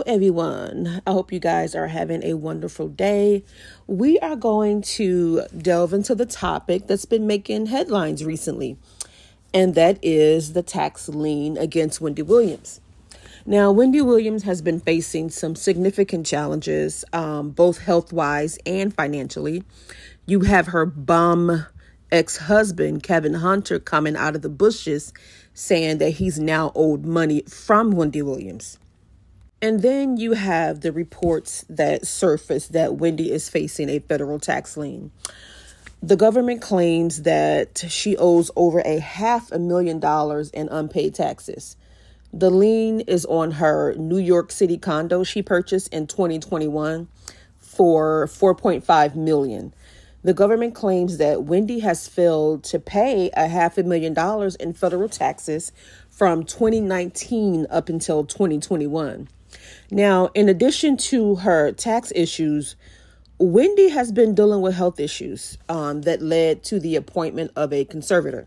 everyone. I hope you guys are having a wonderful day. We are going to delve into the topic that's been making headlines recently, and that is the tax lien against Wendy Williams. Now, Wendy Williams has been facing some significant challenges, both health-wise and financially. You have her bum ex-husband, Kevin Hunter, coming out of the bushes saying that he's now owed money from Wendy Williams. And then you have the reports that surface that Wendy is facing a federal tax lien. The government claims that she owes over $500,000 in unpaid taxes. The lien is on her New York City condo she purchased in 2021 for $4.5 million. The government claims that Wendy has failed to pay $500,000 in federal taxes from 2019 up until 2021. Now, in addition to her tax issues, Wendy has been dealing with health issues that led to the appointment of a conservator.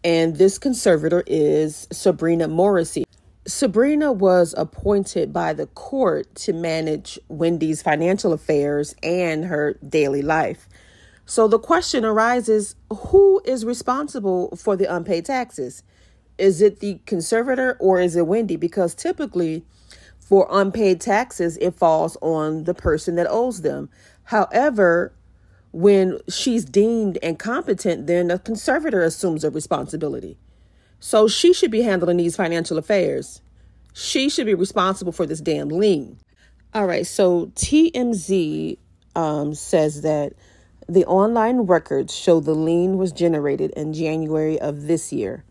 And this conservator is Sabrina Morrissey. Sabrina was appointed by the court to manage Wendy's financial affairs and her daily life. So the question arises, who is responsible for the unpaid taxes? Is it the conservator or is it Wendy? Because typically for unpaid taxes, it falls on the person that owes them. However, when she's deemed incompetent, then the conservator assumes a responsibility. So she should be handling these financial affairs. She should be responsible for this damn lien. All right, so TMZ says that the online records show the lien was generated in January of this year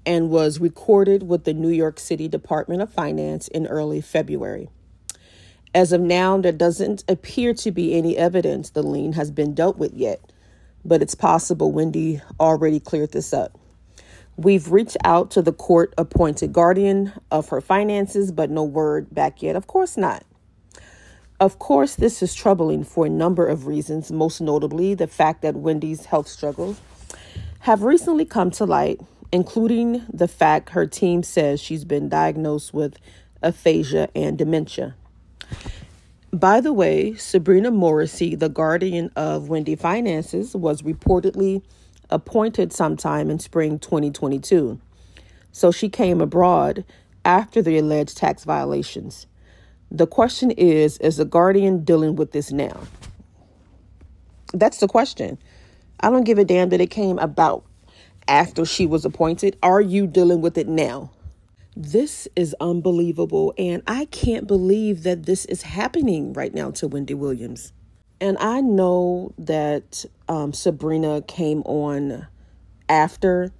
and was recorded with the New York City Department of Finance in early February. As of now, there doesn't appear to be any evidence the lien has been dealt with yet, but it's possible Wendy already cleared this up. We've reached out to the court-appointed guardian of her finances, but no word back yet. Of course not. Of course, this is troubling for a number of reasons, most notably the fact that Wendy's health struggles have recently come to light, including the fact her team says she's been diagnosed with aphasia and dementia. By the way, Sabrina Morrissey, the guardian of Wendy finances, was reportedly appointed sometime in spring 2022. So she came abroad after the alleged tax violations. The question is the guardian dealing with this now? That's the question. I don't give a damn that it came about after she was appointed. Are you dealing with it now? This is unbelievable, and I can't believe that this is happening right now to Wendy Williams. And I know that Sabrina came on after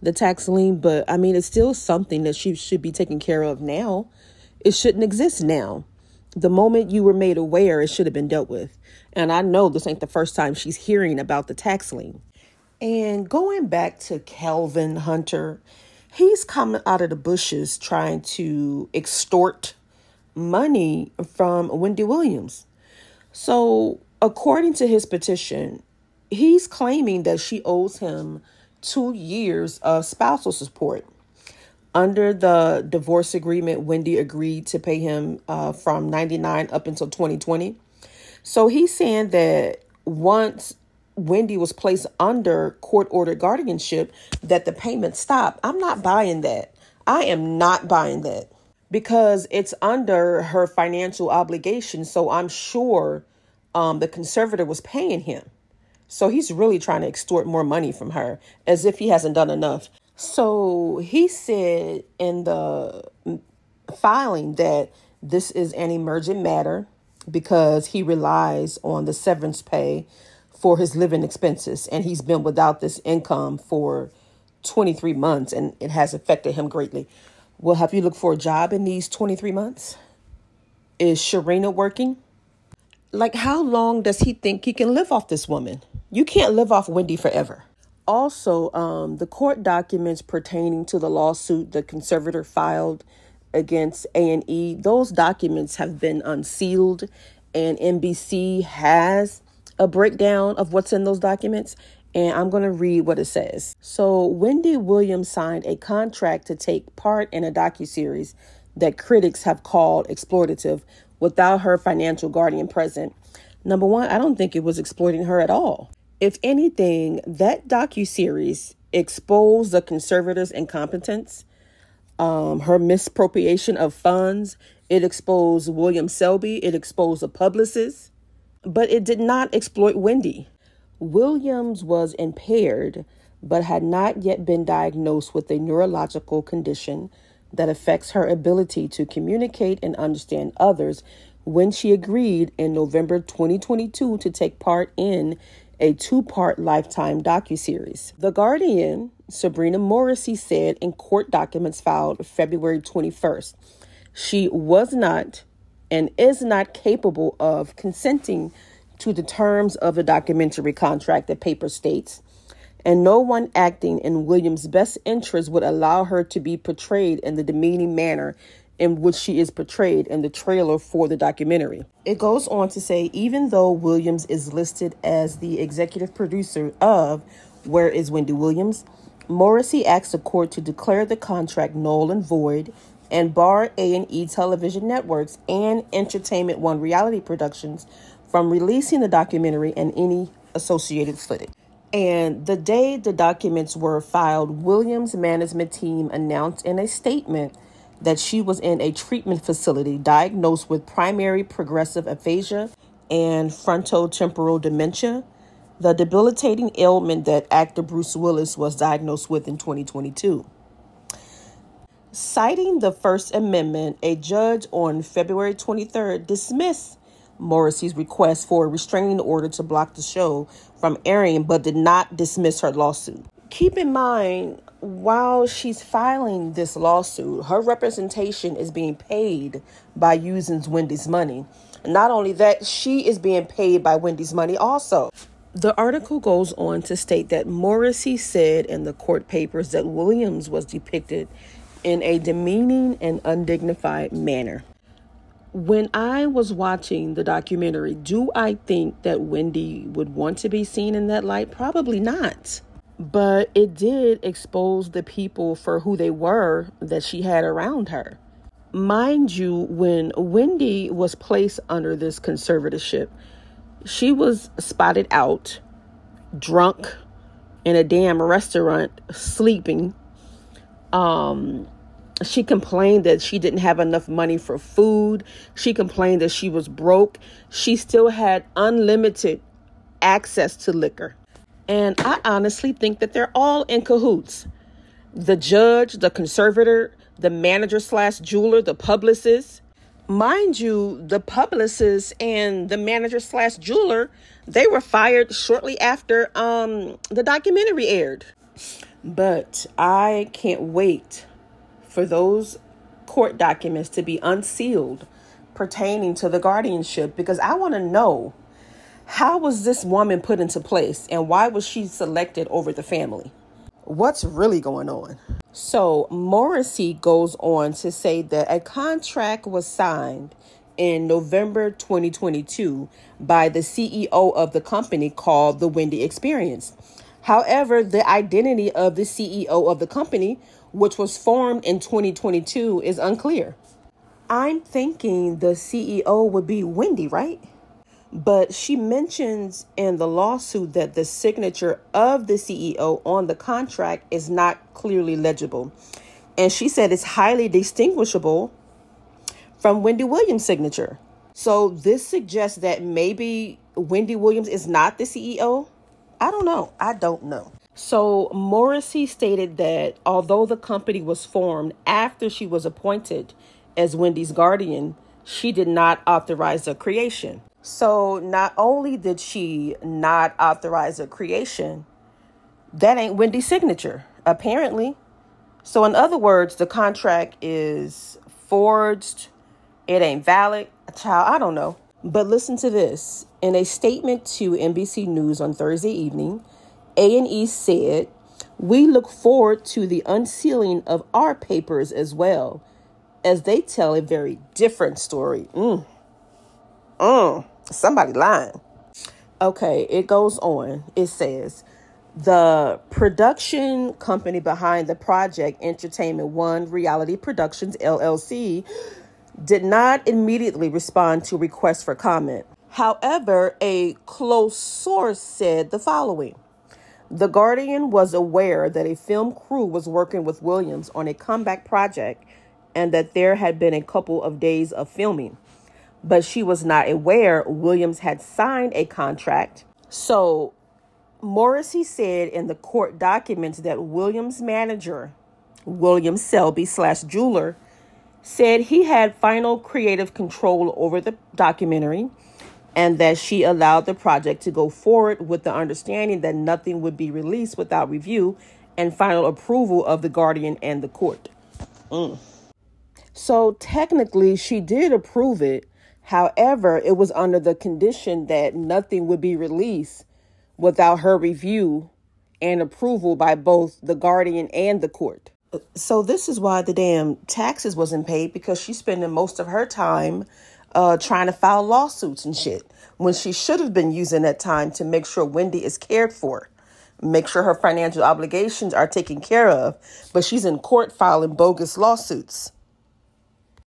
the tax lien, but I mean, it's still something that she should be taken care of now. It shouldn't exist now. The moment you were made aware, it should have been dealt with. And I know this ain't the first time she's hearing about the tax lien. And going back to Kevin Hunter, he's coming out of the bushes trying to extort money from Wendy Williams. So according to his petition, he's claiming that she owes him 2 years of spousal support. Under the divorce agreement, Wendy agreed to pay him from 99 up until 2020. So he's saying that once Wendy was placed under court-ordered guardianship, that the payment stopped. I'm not buying that. I am not buying that because it's under her financial obligation. So I'm sure the conservator was paying him. So he's really trying to extort more money from her as if he hasn't done enough. So he said in the filing that this is an emergent matter because he relies on the severance pay for his living expenses. And he's been without this income for 23 months and it has affected him greatly. Well, have you looked for a job in these 23 months? Is Sharina working? Like, how long does he think he can live off this woman? You can't live off Wendy forever. Also, the court documents pertaining to the lawsuit the conservator filed against A&E, those documents have been unsealed, and NBC has a breakdown of what's in those documents, and I'm going to read what it says. So Wendy Williams signed a contract to take part in a docuseries that critics have called exploitative without her financial guardian present. Number one, I don't think it was exploiting her at all. If anything, that docuseries exposed the conservator's incompetence, her misappropriation of funds. It exposed William Selby. It exposed the publicist. But it did not exploit Wendy. Williams was impaired, but had not yet been diagnosed with a neurological condition that affects her ability to communicate and understand others when she agreed in November 2022 to take part in a 2-part Lifetime docuseries. The Guardian, Sabrina Morrissey, said in court documents filed February 21st, she was not and is not capable of consenting to the terms of the documentary contract, the paper states, and no one acting in Williams' best interest would allow her to be portrayed in the demeaning manner in which she is portrayed in the trailer for the documentary. It goes on to say, even though Williams is listed as the executive producer of Where is Wendy Williams, Morrissey asked the court to declare the contract null and void and bar A&E television networks and Entertainment One reality productions from releasing the documentary and any associated footage. And the day the documents were filed, Williams' management team announced in a statement that she was in a treatment facility diagnosed with primary progressive aphasia and frontotemporal dementia, the debilitating ailment that actor Bruce Willis was diagnosed with in 2022. Citing the First Amendment, a judge on February 23rd dismissed Morrissey's request for a restraining order to block the show from airing, but did not dismiss her lawsuit. Keep in mind, while she's filing this lawsuit, her representation is being paid by using Wendy's money. Not only that, she is being paid by Wendy's money also. The article goes on to state that Morrissey said in the court papers that Williams was depicted in a demeaning and undignified manner. When I was watching the documentary, do I think that Wendy would want to be seen in that light? Probably not. But it did expose the people for who they were that she had around her. Mind you, when Wendy was placed under this conservatorship, she was spotted out, drunk, in a damn restaurant, sleeping. She complained that she didn't have enough money for food. She complained that she was broke. She still had unlimited access to liquor. And I honestly think that they're all in cahoots. The judge, the conservator, the manager / jeweler, the publicist. Mind you, the publicist and the manager / jeweler, they were fired shortly after the documentary aired. But I can't wait for those court documents to be unsealed pertaining to the guardianship, because I want to know, how was this woman put into place and why was she selected over the family? What's really going on? So Morrissey goes on to say that a contract was signed in November 2022 by the CEO of the company called The Wendy Experience. However, the identity of the CEO of the company, which was formed in 2022, is unclear. I'm thinking the CEO would be Wendy, right? But she mentions in the lawsuit that the signature of the CEO on the contract is not clearly legible. And she said it's highly distinguishable from Wendy Williams' signature. So this suggests that maybe Wendy Williams is not the CEO. I don't know. So Morrissey stated that although the company was formed after she was appointed as Wendy's guardian, she did not authorize the creation. So not only did she not authorize the creation, that ain't Wendy's signature, apparently. So in other words, the contract is forged. It ain't valid. Child, I don't know. But listen to this. In a statement to NBC News on Thursday evening, A&E said, "We look forward to the unsealing of our papers as well, as they tell a very different story." Somebody lying. Okay, it goes on. It says, The production company behind the project, Entertainment One Reality Productions, LLC, did not immediately respond to requests for comment. However, a close source said the following. The Guardian was aware that a film crew was working with Williams on a comeback project and that there had been a couple of days of filming, but she was not aware Williams had signed a contract. So Morrissey said in the court documents that Williams' manager, William Selby / jeweler, said he had final creative control over the documentary and that she allowed the project to go forward with the understanding that nothing would be released without review and final approval of the Guardian and the court. So technically, she did approve it. However, it was under the condition that nothing would be released without her review and approval by both the Guardian and the court. So this is why the damn taxes wasn't paid, because she's spending most of her time trying to file lawsuits and shit, when she should have been using that time to make sure Wendy is cared for, make sure her financial obligations are taken care of. But she's in court filing bogus lawsuits.